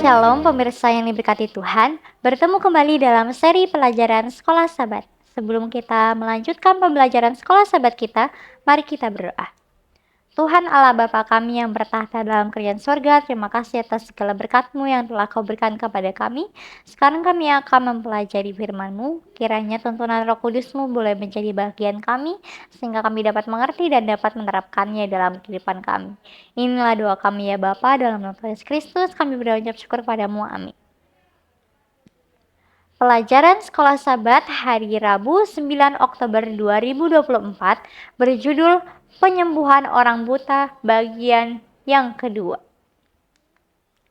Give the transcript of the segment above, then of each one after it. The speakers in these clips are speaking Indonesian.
Shalom pemirsa yang diberkati Tuhan, bertemu kembali dalam seri pelajaran Sekolah Sabat. Sebelum kita melanjutkan pembelajaran Sekolah Sabat kita, mari kita berdoa. Tuhan Allah Bapa kami yang bertahta dalam kerajaan sorga, terima kasih atas segala berkat-Mu yang telah Kau berikan kepada kami. Sekarang kami akan mempelajari firman-Mu, kiranya tuntunan Roh Kudus-Mu boleh menjadi bagian kami, sehingga kami dapat mengerti dan dapat menerapkannya dalam kehidupan kami. Inilah doa kami ya Bapa, dalam nama Yesus Kristus kami berdoa ucap syukur padamu, amin. Pelajaran Sekolah Sabat hari Rabu 9 Oktober 2024 berjudul Penyembuhan Orang Buta bagian yang kedua.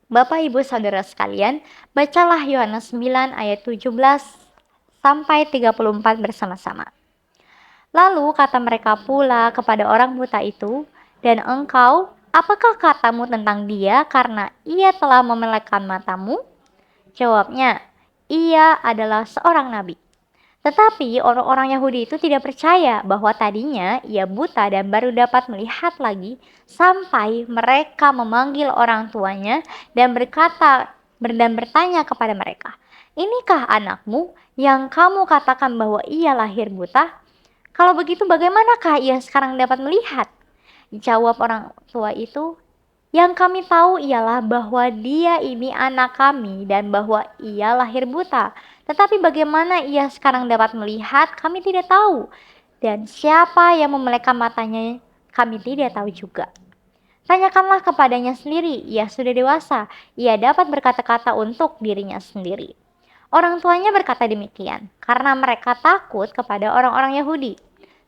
Bapak Ibu Saudara sekalian, bacalah Yohanes 9 ayat 17 sampai 34 bersama-sama. Lalu kata mereka pula kepada orang buta itu, "Dan engkau, apakah katamu tentang dia karena ia telah memelekkan matamu?" Jawabnya, "Ia adalah seorang nabi." Tetapi orang-orang Yahudi itu tidak percaya bahwa tadinya ia buta dan baru dapat melihat lagi sampai mereka memanggil orang tuanya dan bertanya kepada mereka, "Inikah anakmu yang kamu katakan bahwa ia lahir buta? Kalau begitu bagaimanakah ia sekarang dapat melihat?" Jawab orang tua itu, "Yang kami tahu ialah bahwa dia ini anak kami dan bahwa ia lahir buta. Tetapi bagaimana ia sekarang dapat melihat, kami tidak tahu. Dan siapa yang memelekkan matanya, kami tidak tahu juga. Tanyakanlah kepadanya sendiri, ia sudah dewasa, ia dapat berkata-kata untuk dirinya sendiri." Orang tuanya berkata demikian karena mereka takut kepada orang-orang Yahudi.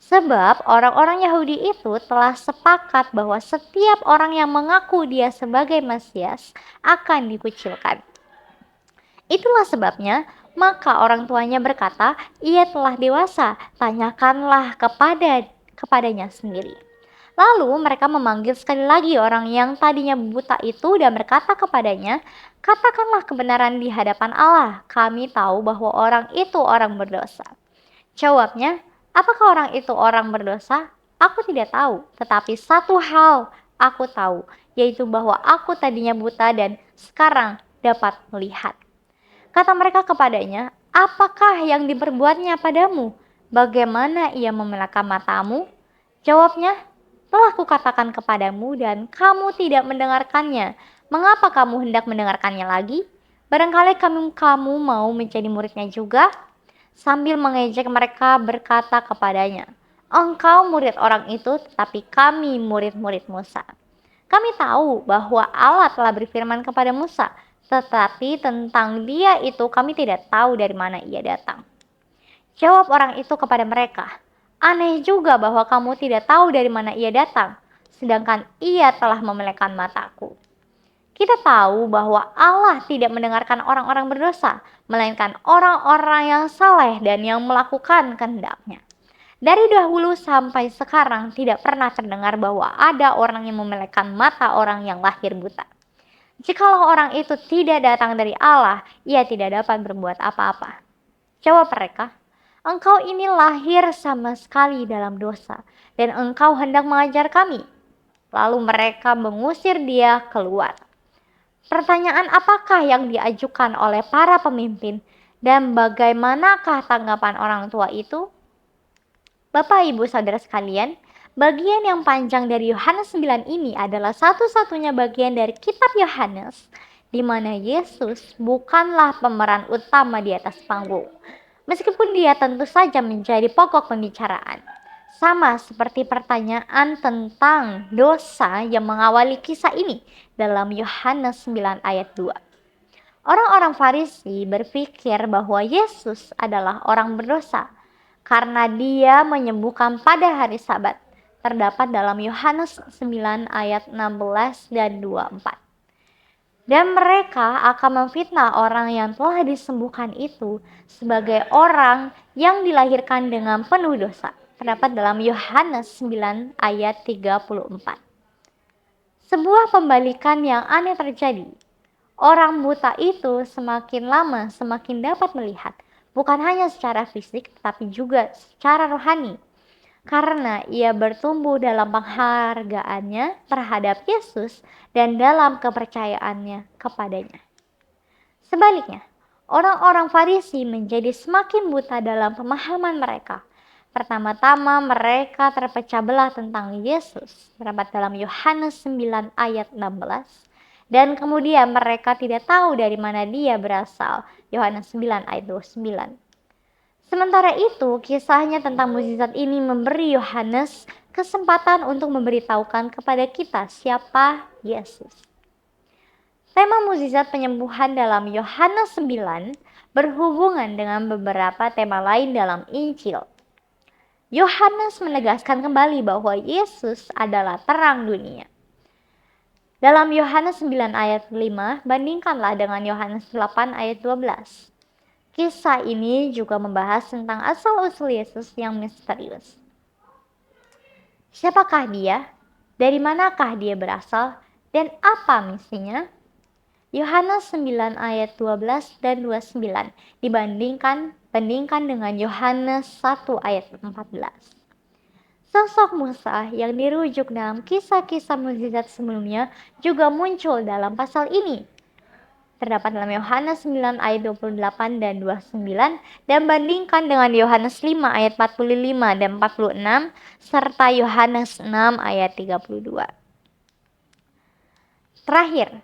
Sebab orang-orang Yahudi itu telah sepakat bahwa setiap orang yang mengaku dia sebagai Mesias akan dikucilkan. Itulah sebabnya maka orang tuanya berkata, "Ia telah dewasa, tanyakanlah kepadanya sendiri." Lalu mereka memanggil sekali lagi orang yang tadinya buta itu dan berkata kepadanya, "Katakanlah kebenaran di hadapan Allah. Kami tahu bahwa orang itu orang berdosa." Jawabnya, "Apakah orang itu orang berdosa? Aku tidak tahu, tetapi satu hal aku tahu, yaitu bahwa aku tadinya buta dan sekarang dapat melihat." Kata mereka kepadanya, "Apakah yang diperbuatnya padamu? Bagaimana ia memelekkan matamu?" Jawabnya, "Telah kukatakan kepadamu dan kamu tidak mendengarkannya. Mengapa kamu hendak mendengarkannya lagi? Barangkali kamu mau menjadi muridnya juga?" Sambil mengejek mereka berkata kepadanya, "Engkau murid orang itu, tetapi kami murid-murid Musa. Kami tahu bahwa Allah telah berfirman kepada Musa, tetapi tentang dia itu kami tidak tahu dari mana ia datang." Jawab orang itu kepada mereka, "Aneh juga bahwa kamu tidak tahu dari mana ia datang, sedangkan ia telah memelekkan mataku. Kita tahu bahwa Allah tidak mendengarkan orang-orang berdosa, melainkan orang-orang yang saleh dan yang melakukan kehendak-Nya. Dari dahulu sampai sekarang tidak pernah terdengar bahwa ada orang yang memelekkan mata orang yang lahir buta. Jikalau orang itu tidak datang dari Allah, ia tidak dapat berbuat apa-apa." Jawab mereka, "Engkau ini lahir sama sekali dalam dosa, dan engkau hendak mengajar kami." Lalu mereka mengusir dia keluar. Pertanyaan apakah yang diajukan oleh para pemimpin dan bagaimanakah tanggapan orang tua itu? Bapak Ibu Saudara sekalian, bagian yang panjang dari Yohanes 9 ini adalah satu-satunya bagian dari kitab Yohanes di mana Yesus bukanlah pemeran utama di atas panggung. Meskipun dia tentu saja menjadi pokok pembicaraan. Sama seperti pertanyaan tentang dosa yang mengawali kisah ini dalam Yohanes 9 ayat 2. Orang-orang Farisi berpikir bahwa Yesus adalah orang berdosa karena dia menyembuhkan pada hari Sabat. Terdapat dalam Yohanes 9 ayat 16 dan 24. Dan mereka akan memfitnah orang yang telah disembuhkan itu sebagai orang yang dilahirkan dengan penuh dosa. Terdapat dalam Yohanes 9 ayat 34. Sebuah pembalikan yang aneh terjadi. Orang buta itu semakin lama semakin dapat melihat, bukan hanya secara fisik tetapi juga secara rohani. Karena ia bertumbuh dalam penghargaannya terhadap Yesus dan dalam kepercayaannya kepadanya. Sebaliknya, orang-orang Farisi menjadi semakin buta dalam pemahaman mereka. Pertama-tama mereka terpecah belah tentang Yesus, terdapat dalam Yohanes 9 ayat 16. Dan kemudian mereka tidak tahu dari mana dia berasal, Yohanes 9 ayat 29. Sementara itu, kisahnya tentang mukjizat ini memberi Yohanes kesempatan untuk memberitahukan kepada kita siapa Yesus. Tema mukjizat penyembuhan dalam Yohanes 9 berhubungan dengan beberapa tema lain dalam Injil. Yohanes menegaskan kembali bahwa Yesus adalah terang dunia. Dalam Yohanes 9 ayat 5, bandingkanlah dengan Yohanes 8 ayat 12. Kisah ini juga membahas tentang asal-usul Yesus yang misterius. Siapakah dia? Dari manakah dia berasal? Dan apa misinya? Yohanes 9 ayat 12 dan 29 bandingkan dengan Yohanes 1 ayat 14. Sosok Musa yang dirujuk dalam kisah-kisah mukjizat sebelumnya juga muncul dalam pasal ini. Terdapat dalam Yohanes 9 ayat 28 dan 29 dan bandingkan dengan Yohanes 5 ayat 45 dan 46 serta Yohanes 6 ayat 32. Terakhir,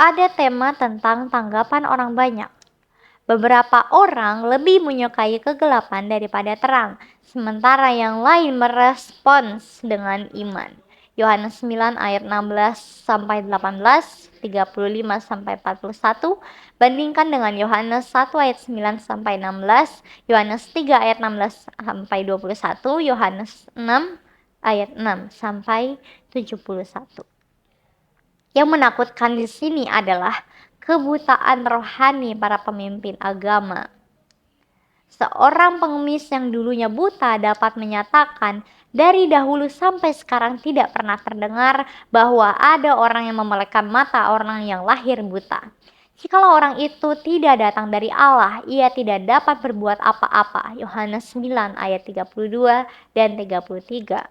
ada tema tentang tanggapan orang banyak. Beberapa orang lebih menyukai kegelapan daripada terang, sementara yang lain merespons dengan iman. Yohanes 9 ayat 16 sampai 18, 35 sampai 41 bandingkan dengan Yohanes 1 ayat 9 sampai 16, Yohanes 3 ayat 16 sampai 21, Yohanes 6 ayat 6 sampai 71. Yang menakutkan di sini adalah kebutaan rohani para pemimpin agama. Seorang pengemis yang dulunya buta dapat menyatakan dari dahulu sampai sekarang tidak pernah terdengar bahwa ada orang yang memelekkan mata orang yang lahir buta. Jikalau orang itu tidak datang dari Allah, ia tidak dapat berbuat apa-apa. Yohanes 9 ayat 32 dan 33.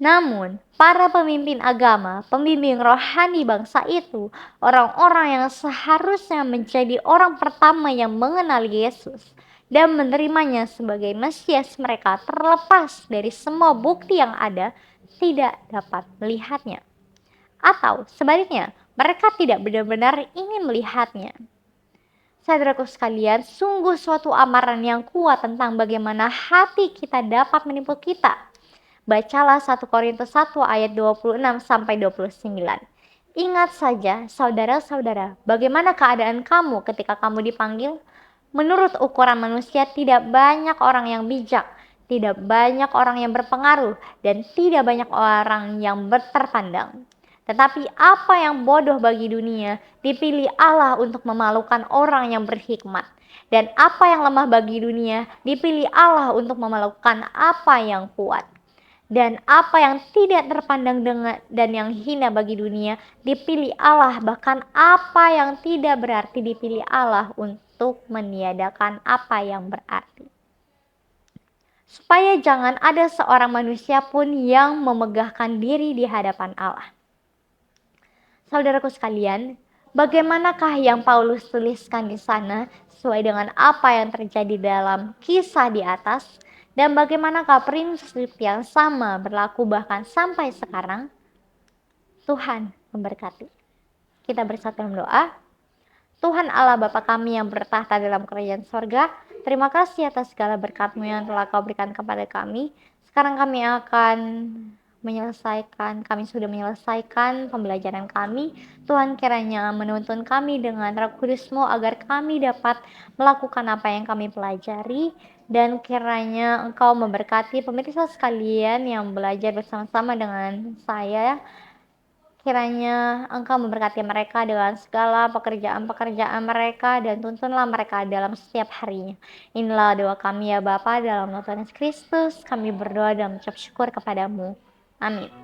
Namun, para pemimpin agama, pembimbing rohani bangsa itu, orang-orang yang seharusnya menjadi orang pertama yang mengenal Yesus dan menerimanya sebagai Mesias mereka terlepas dari semua bukti yang ada, tidak dapat melihatnya. Atau sebaliknya, mereka tidak benar-benar ingin melihatnya. Saudaraku sekalian, sungguh suatu amaran yang kuat tentang bagaimana hati kita dapat menipu kita. Bacalah 1 Korintus 1 ayat 26 sampai 29. Ingat saja, saudara-saudara, bagaimana keadaan kamu ketika kamu dipanggil? Menurut ukuran manusia, tidak banyak orang yang bijak, tidak banyak orang yang berpengaruh, dan tidak banyak orang yang terpandang. Tetapi apa yang bodoh bagi dunia, dipilih Allah untuk memalukan orang yang berhikmat. Dan apa yang lemah bagi dunia, dipilih Allah untuk memalukan apa yang kuat. Dan apa yang tidak terpandang dan yang hina bagi dunia dipilih Allah, bahkan apa yang tidak berarti dipilih Allah untuk meniadakan apa yang berarti. Supaya jangan ada seorang manusia pun yang memegahkan diri di hadapan Allah. Saudaraku sekalian, bagaimanakah yang Paulus tuliskan di sana sesuai dengan apa yang terjadi dalam kisah di atas? Dan bagaimanakah prinsip yang sama berlaku bahkan sampai sekarang? Tuhan memberkati. Kita bersatu dalam doa. Tuhan Allah Bapa kami yang bertahta dalam kerajaan sorga, terima kasih atas segala berkat-Mu yang telah Kau berikan kepada kami. Sekarang kami kami sudah menyelesaikan pembelajaran kami. Tuhan kiranya menuntun kami dengan Roh Kudus-Mu agar kami dapat melakukan apa yang kami pelajari. Dan kiranya Engkau memberkati pemirsa sekalian yang belajar bersama-sama dengan saya. Kiranya Engkau memberkati mereka dengan segala pekerjaan-pekerjaan mereka dan tuntunlah mereka dalam setiap harinya. Inilah doa kami ya Bapa, dalam nama Tuhan Yesus Kristus kami berdoa dan mengucap syukur kepadamu. Amin.